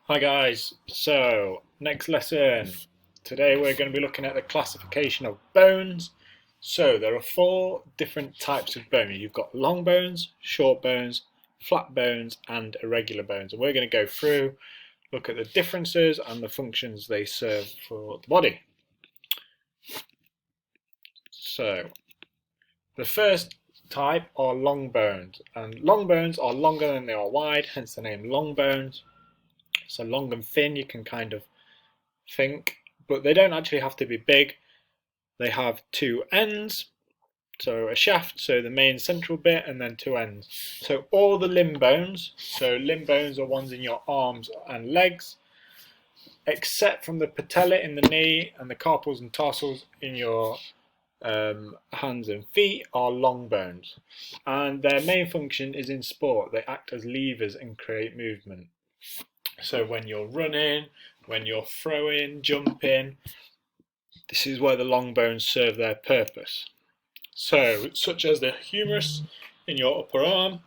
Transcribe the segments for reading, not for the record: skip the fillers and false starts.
Hi guys, so next lesson. Today we're going to be looking at the classification of bones. So there are 4 different types of bone. You've got long bones, short bones, flat bones and irregular bones. And we're going to go through, look at the differences and the functions they serve for the body. So the first type are long bones, and long bones are longer than they are wide, hence the name long bones. So long and thin, you can kind of think, but they don't actually have to be big. They have 2 ends, so a shaft, so the main central bit, and then 2 ends. So all the limb bones, so limb bones are ones in your arms and legs, except from the patella in the knee and the carpals and tarsals in your hands and feet, are long bones. And their main function is in sport. They act as levers and create movement. So when you're running, when you're throwing, jumping, this is where the long bones serve their purpose. So, such as the humerus in your upper arm,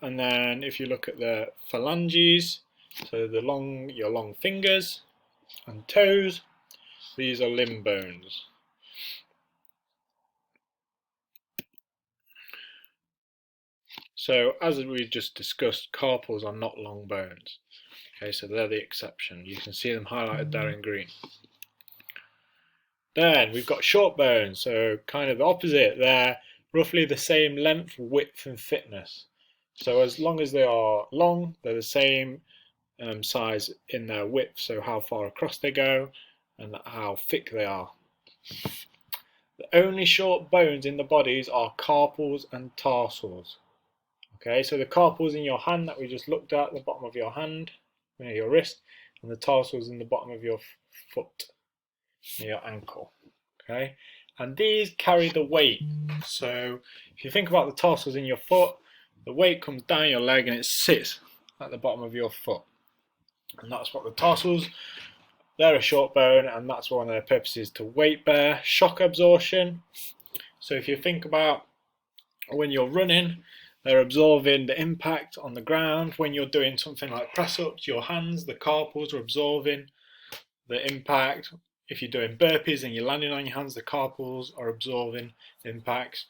and then if you look at the phalanges, so your long fingers and toes, these are limb bones. So, as we just discussed, carpals are not long bones. Okay, so they're the exception. You can see them highlighted there in green. Then we've got short bones, so kind of the opposite. They're roughly the same length, width and thickness. So as long as they are long, they're the same size in their width, so how far across they go and how thick they are. The only short bones in the bodies are carpals and tarsals. Okay, so the carpals in your hand that we just looked at, the bottom of your hand, near your wrist, and the tarsals in the bottom of your foot, near your ankle. Okay, and these carry the weight. So if you think about the tarsals in your foot, the weight comes down your leg and it sits at the bottom of your foot. And that's what the tarsals, they're a short bone, and that's one of their purposes, to weight bear, shock absorption. So if you think about when you're running, they're absorbing the impact on the ground. When you're doing something like press-ups, your hands, the carpals, are absorbing the impact. If you're doing burpees and you're landing on your hands, the carpals are absorbing the impacts.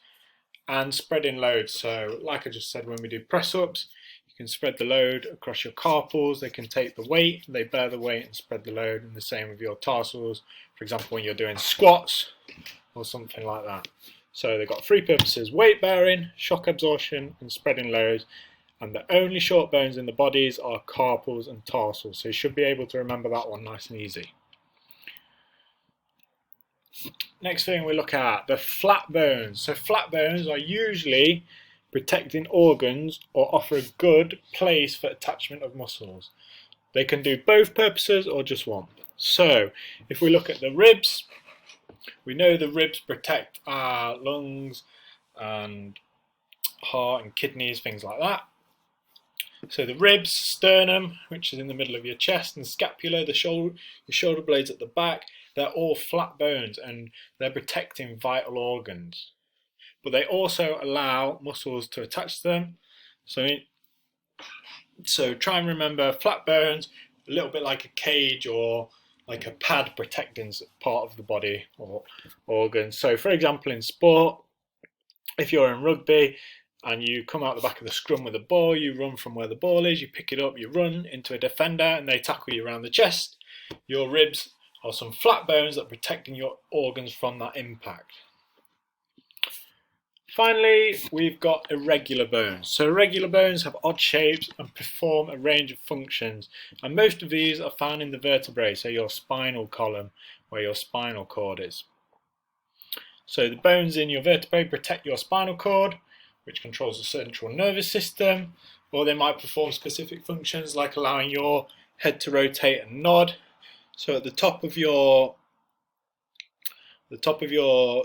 And spreading loads, so like I just said, when we do press-ups, you can spread the load across your carpals. They can take the weight, they bear the weight and spread the load, and the same with your tarsals, for example when you're doing squats or something like that. So they've got 3 purposes: weight bearing, shock absorption and spreading loads. And the only short bones in the bodies are carpals and tarsals, so you should be able to remember that one nice and easy. Next thing we look at, the flat bones. So flat bones are usually protecting organs or offer a good place for attachment of muscles. They can do both purposes or just one. So if we look at the ribs, we know the ribs protect our lungs and heart and kidneys, things like that. So the ribs, sternum, which is in the middle of your chest, and scapula, your shoulder blades at the back, they're all flat bones and they're protecting vital organs. But they also allow muscles to attach to them. So try and remember flat bones, a little bit like a cage or like a pad protecting part of the body or organ. So for example, in sport, if you're in rugby and you come out the back of the scrum with a ball, you run from where the ball is, you pick it up, you run into a defender and they tackle you around the chest. Your ribs are some flat bones that are protecting your organs from that impact. Finally, we've got irregular bones. So irregular bones have odd shapes and perform a range of functions, and most of these are found in the vertebrae, so your spinal column, where your spinal cord is. So the bones in your vertebrae protect your spinal cord, which controls the central nervous system, or they might perform specific functions like allowing your head to rotate and nod. So at the top of your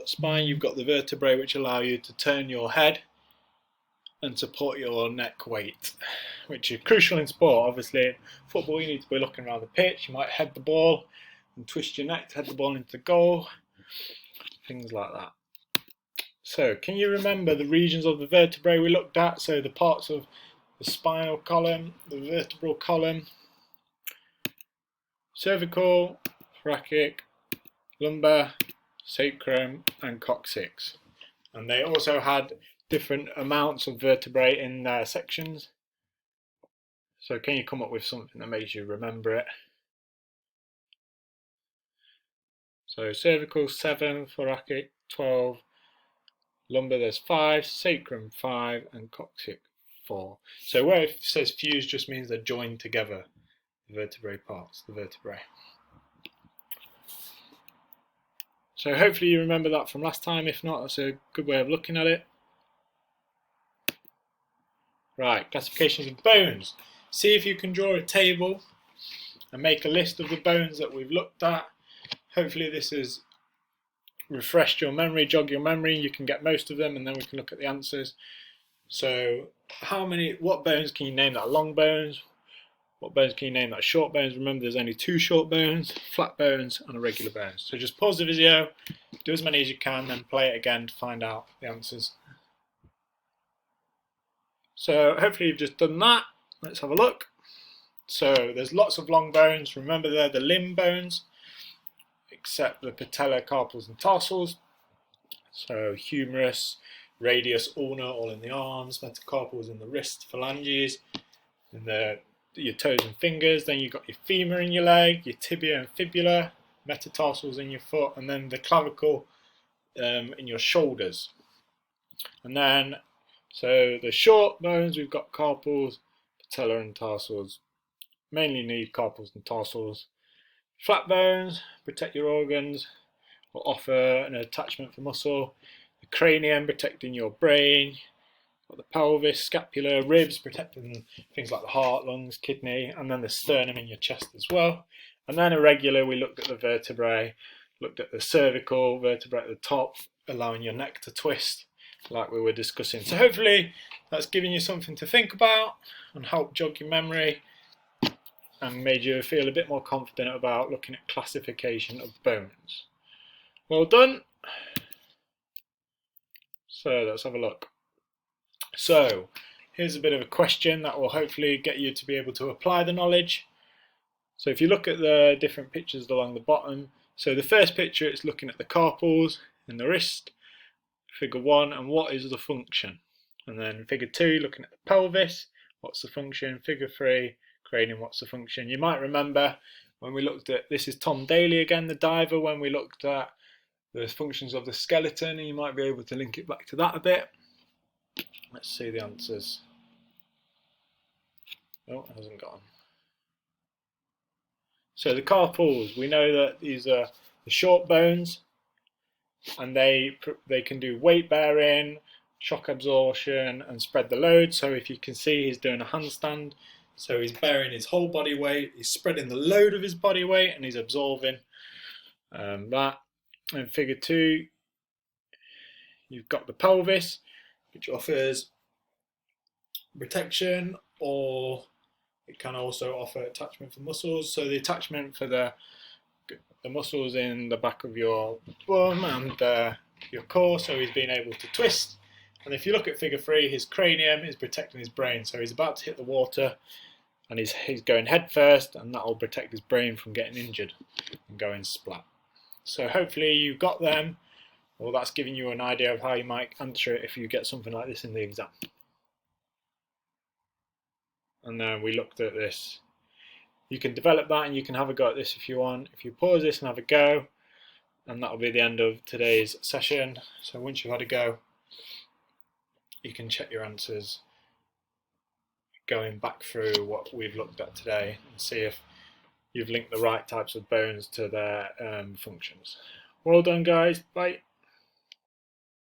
spine, you've got the vertebrae which allow you to turn your head and support your neck weight, which is crucial in sport. Obviously, in football, you need to be looking around the pitch. You might head the ball and twist your neck to head the ball into the goal, things like that. So, can you remember the regions of the vertebrae we looked at? So, the parts of the spinal column, the vertebral column, cervical, thoracic, lumbar, sacrum, and coccyx. And they also had different amounts of vertebrae in their sections. So, can you come up with something that makes you remember it? So, cervical 7, thoracic 12, lumbar there's 5, sacrum 5, and coccyx 4. So where it says fused just means they're joined together, the vertebrae parts, the vertebrae. So hopefully you remember that from last time. If not, that's a good way of looking at it. Right, classifications of bones. See if you can draw a table and make a list of the bones that we've looked at. Hopefully this has refreshed your memory, jogged your memory. You can get most of them, and then we can look at the answers. So what bones can you name that are long bones? What bones can you name that are short bones? Remember, there's only 2 short bones, flat bones and irregular bones. So just pause the video, do as many as you can, then play it again to find out the answers. So hopefully you've just done that. Let's have a look. So there's lots of long bones. Remember, they're the limb bones, except the patella, carpals and tarsals. So humerus, radius, ulna, all in the arms, metacarpals in the wrist, phalanges in your toes and fingers. Then you've got your femur in your leg, your tibia and fibula, metatarsals in your foot, and then the clavicle in your shoulders. And then, so the short bones, we've got carpals, patella and tarsals. Mainly need carpals and tarsals. Flat bones protect your organs or offer an attachment for muscle. The cranium protecting your brain. Got the pelvis, scapula, ribs protecting things like the heart, lungs, kidney, and then the sternum in your chest as well. And then irregular, we looked at the vertebrae, looked at the cervical vertebrae at the top, allowing your neck to twist like we were discussing. So hopefully that's given you something to think about and help jog your memory and made you feel a bit more confident about looking at classification of bones. Well done. So let's have a look. So here's a bit of a question that will hopefully get you to be able to apply the knowledge. So if you look at the different pictures along the bottom, so the first picture it's looking at the carpals in the wrist, figure 1, and what is the function? And then figure 2, looking at the pelvis, what's the function? Figure 3, cranium, what's the function? You might remember when we looked at, this is Tom Daly again, the diver, when we looked at the functions of the skeleton, and you might be able to link it back to that a bit. Let's see the answers. Oh, it hasn't gone. So the carpals, we know that these are the short bones, and they can do weight bearing, shock absorption, and spread the load. So if you can see, he's doing a handstand. So he's bearing his whole body weight, he's spreading the load of his body weight, and he's absorbing that. In figure 2, you've got the pelvis, which offers protection, or it can also offer attachment for muscles. So the attachment for the muscles in the back of your bum and your core, so he's being able to twist. And if you look at figure 3, his cranium is protecting his brain, so he's about to hit the water and he's going head first, and that will protect his brain from getting injured and going splat. So hopefully you got them, or that's giving you an idea of how you might answer it if you get something like this in the exam. And then we looked at this. You can develop that and you can have a go at this if you want. If you pause this and have a go, and that'll be the end of today's session. So once you've had a go, you can check your answers going back through what we've looked at today and see if you've linked the right types of bones to their functions. Well done, guys. Bye.